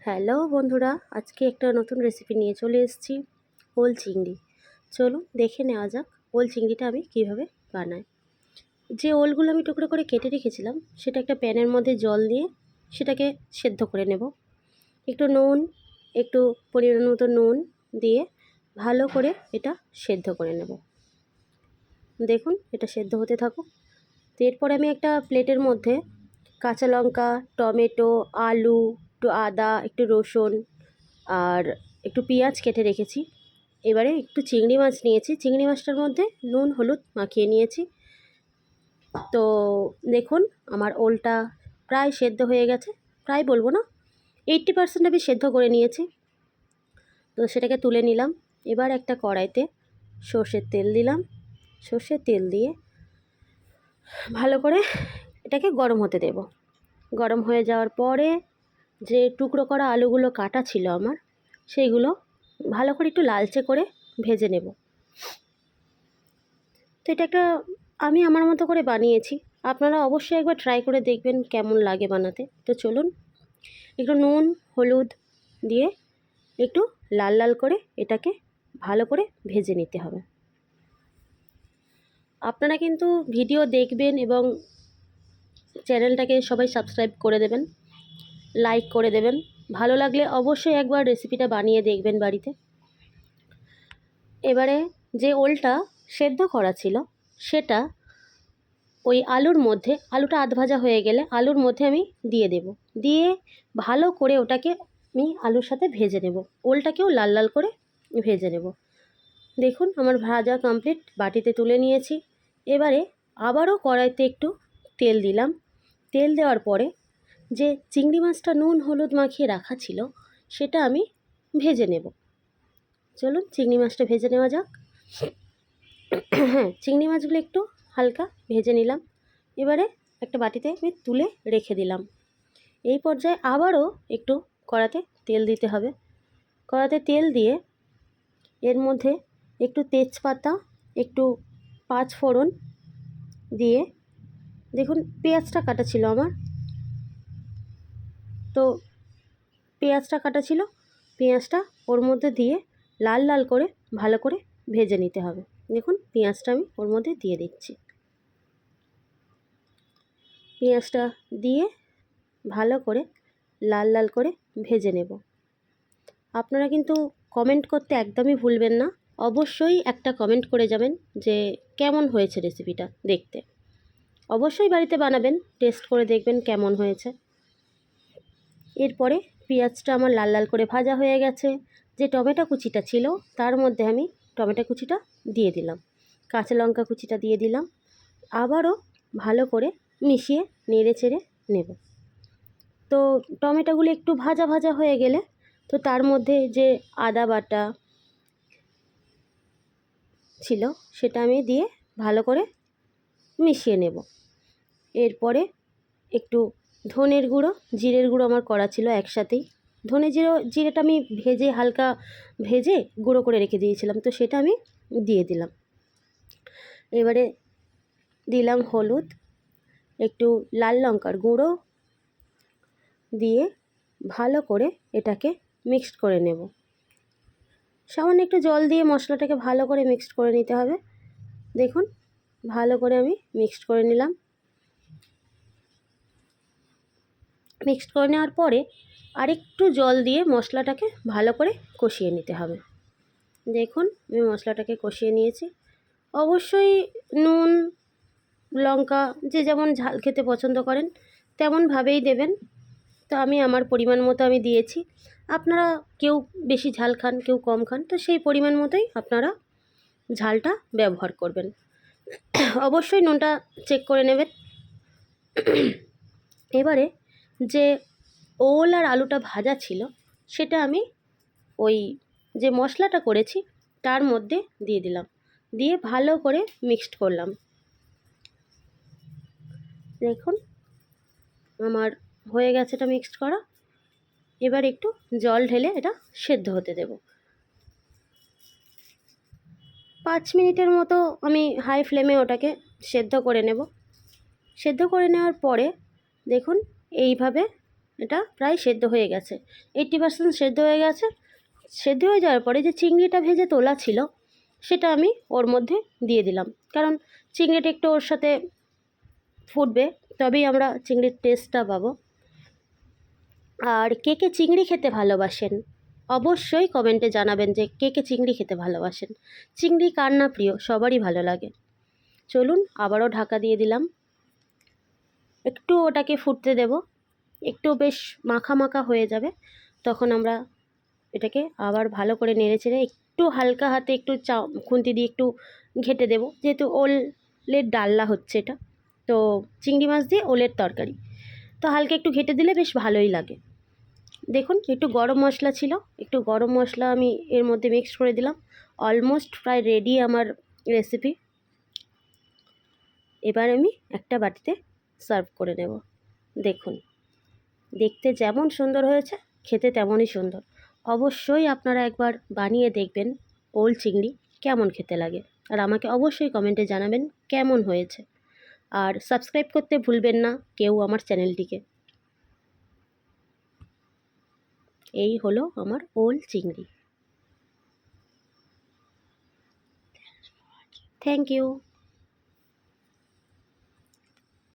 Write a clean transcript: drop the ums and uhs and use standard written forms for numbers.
Hello বন্ধুরা, আজকে একটা নতুন রেসিপি নিয়ে চলে এসেছি। ওল চিংড়ি। চলুন দেখে নেওয়া যাক ওল চিংড়িটা আমি কিভাবে বানাই। যে ওলগুলো আমি টুকরো করে কেটে রেখেছিলাম সেটা একটা প্যানের মধ্যে জল দিয়ে সেটাকে সেদ্ধ করে নেব। একটু নুন, একটু পরিমাণ মতো নুন দিয়ে ভালো করে এটা সেদ্ধ করে নেব। দেখুন এটা সেদ্ধ হতে থাকুক। তো এরপরে আমি একটা প্লেটের মধ্যে কাঁচা লঙ্কা, টমেটো, আলু, একটু আদা, একটু রসুন আর একটু পেঁয়াজ কেটে রেখেছি। এবারে একটু চিংড়ি মাছ নিয়েছি, চিংড়ি মাছটার মধ্যে নুন হলুদ মাখিয়ে নিয়েছি। তো দেখুন আমার ওলটা প্রায় সেদ্ধ হয়ে গেছে, প্রায় বলবো না, 80% আমি সেদ্ধ করে নিয়েছি। তো সেটাকে তুলে নিলাম। এবার একটা কড়াইতে সর্ষের তেল দিলাম। সর্ষের তেল দিয়ে ভালো করে এটাকে গরম হতে দেব। গরম হয়ে যাওয়ার পরে যে টুকরো করা আলুগুলো কাটা ছিল আমার, সেইগুলো ভালো করে একটু লালচে করে ভেজে নেব। তো এটা একটা আমি আমার মতো করে বানিয়েছি, আপনারা অবশ্যই একবার ট্রাই করে দেখবেন কেমন লাগে বানাতে। তো চলুন একটু নুন হলুদ দিয়ে একটু লাল লাল করে এটাকে ভালো করে ভেজে নিতে হবে। আপনারা কিন্তু ভিডিও দেখবেন এবং চ্যানেলটাকে সবাই সাবস্ক্রাইব করে দেবেন, লাইক করে দেবেন। ভালো লাগলে অবশ্যই একবার রেসিপিটা বানিয়ে দেখবেন বাড়িতে। এবারে যে ওলটা সেদ্ধ করা ছিল সেটা ওই আলুর মধ্যে, আলুটা আধ ভাজা হয়ে গেলে আলুর মধ্যে আমি দিয়ে দেব। দিয়ে ভালো করে ওটাকে আমি আলুর সাথে ভেজে নেব। ওলটাকেও লাল লাল করে ভেজে নেব। দেখুন আমার ভাজা কমপ্লিট, বাটিতে তুলে নিয়েছি। এবারে আবারও কড়াইতে একটু তেল দিলাম। তেল দেওয়ার পরে যে চিংড়ি মাছটা নুন হলুদ মাখিয়ে রাখা ছিল সেটা আমি ভেজে নেব। চলুন চিংড়ি মাছটা ভেজে নেওয়া যাক। হ্যাঁ, চিংড়ি মাছগুলো একটু হালকা ভেজে নিলাম। এবারে একটা বাটিতে আমি তুলে রেখে দিলাম। এই পর্যায়ে আবারও একটু কড়াতে তেল দিতে হবে। কড়াতে তেল দিয়ে এর মধ্যে একটু তেজপাতা, একটু পাঁচ ফোড়ন দিয়ে, দেখুন পেঁয়াজটা কাটা ছিল আমার, তো পেঁয়াজটা কাটা ছিল, পেঁয়াজটা ওর মধ্যে দিয়ে লাল লাল করে ভালো করে ভেজে নিতে হবে। দেখুন পেঁয়াজটা আমি ওর মধ্যে দিয়ে দিচ্ছি। পেঁয়াজটা দিয়ে ভালো করে লাল লাল করে ভেজে নেব। আপনারা কিন্তু কমেন্ট করতে একদমই ভুলবেন না, অবশ্যই একটা কমেন্ট করে যাবেন যে কেমন হয়েছে রেসিপিটা দেখতে। অবশ্যই বাড়িতে বানাবেন, টেস্ট করে দেখবেন কেমন হয়েছে। এরপরে পেঁয়াজটা আমার লাল লাল করে ভাজা হয়ে গেছে। যে টমেটো কুচিটা ছিল তার মধ্যে আমি টমেটো কুচিটা দিয়ে দিলাম, কাঁচা লঙ্কা কুচিটা দিয়ে দিলাম। আবারও ভালো করে মিশিয়ে নেড়ে চেড়ে নেব। তো টমেটোগুলো একটু ভাজা ভাজা হয়ে গেলে তো তার মধ্যে যে আদা বাটা ছিল সেটা আমি দিয়ে ভালো করে মিশিয়ে নেব। এরপরে একটু ধনের গুঁড়ো জিরের গুঁড়ো আমার করা ছিল একসাথেই। ধনে জিরেটা আমি ভেজে হালকা ভেজে গুঁড়ো করে রেখে দিয়েছিলাম, তো সেটা আমি দিয়ে দিলাম। এবারে দিলাম হলুদ, একটু লাল লঙ্কার গুঁড়ো দিয়ে ভালো করে এটাকে মিক্সড করে নেব। সামান্য একটু জল দিয়ে মশলাটাকে ভালো করে মিক্সড করে নিতে হবে। দেখুন ভালো করে আমি মিক্সড করে নিলাম। মিক্সড করে নেওয়ার পরে আরেকটু জল দিয়ে মশলাটাকে ভালো করে কষিয়ে নিতে হবে। দেখুন আমি মশলাটাকে কষিয়ে নিয়েছি। অবশ্যই নুন লঙ্কা যে যেমন ঝাল খেতে পছন্দ করেন তেমনভাবেই দেবেন। তো আমি আমার পরিমাণ মতো আমি দিয়েছি। আপনারা কেউ বেশি ঝাল খান কেউ কম খান, তো সেই পরিমাণ মতোই আপনারা ঝালটা ব্যবহার করবেন। অবশ্যই নুনটা চেক করে নেবেন। এবারে যে ওল আর আলুটা ভাজা ছিল সেটা আমি ওই যে মশলাটা করেছি তার মধ্যে দিয়ে দিলাম, দিয়ে ভালো করে মিক্সড করলাম। দেখুন আমার হয়ে গেছে এটা মিক্সড করা। এবার একটু জল ঢেলে এটা সেদ্ধ হতে দেব। 5 মিনিটের মতো আমি হাই ফ্লেমে ওটাকে সেদ্ধ করে নেব। সেদ্ধ করে নেওয়ার পরে দেখুন এইভাবে এটা প্রায় সেদ্ধ হয়ে গেছে, 80% সেদ্ধ হয়ে গেছে। সেদ্ধ হয়ে যাওয়ার পরে যে চিংড়িটা ভেজে তোলা ছিল সেটা আমি ওর মধ্যে দিয়ে দিলাম, কারণ চিংড়িটা একটু ওর সাথে ফুটবে, তবেই আমরা চিংড়ির টেস্টটা পাবো। আর কে কে চিংড়ি খেতে ভালোবাসেন অবশ্যই কমেন্টে জানাবেন যে কে কে চিংড়ি খেতে ভালোবাসেন। চিংড়ি কার না প্রিয়, সবারই ভালো লাগে। চলুন আবারও ঢাকা দিয়ে দিলাম, একটু ওটাকে ফুটতে দেব, একটু বেশ মাখা মাখা হয়ে যাবে, তখন আমরা এটাকে আবার ভালো করে নেড়ে চেড়ে একটু হালকা হাতে একটু খুন্তি দিয়ে একটু ঘেঁটে দেব, যেহেতু ওলের ডালনা হচ্ছে এটা, তো চিংড়ি মাছ দিয়ে ওলের তরকারি, তো হালকা একটু ঘেঁটে দিলে বেশ ভালোই লাগে। দেখুন একটু গরম মশলা ছিল, একটু গরম মশলা আমি এর মধ্যে মিক্স করে দিলাম। অলমোস্ট প্রায় রেডি আমার রেসিপি। এবার আমি একটা বাটিতে সার্ভ করে নেব। দেখুন দেখতে যেমন সুন্দর হয়েছে, খেতে তেমনই সুন্দর। অবশ্যই আপনারা একবার বানিয়ে দেখবেন ওল চিংড়ি কেমন খেতে লাগে, আর আমাকে অবশ্যই কমেন্টে জানাবেন কেমন হয়েছে। আর সাবস্ক্রাইব করতে ভুলবেন না কেউ আমার চ্যানেলটিকে। এই হলো আমার ওল চিংড়ি। Thank you.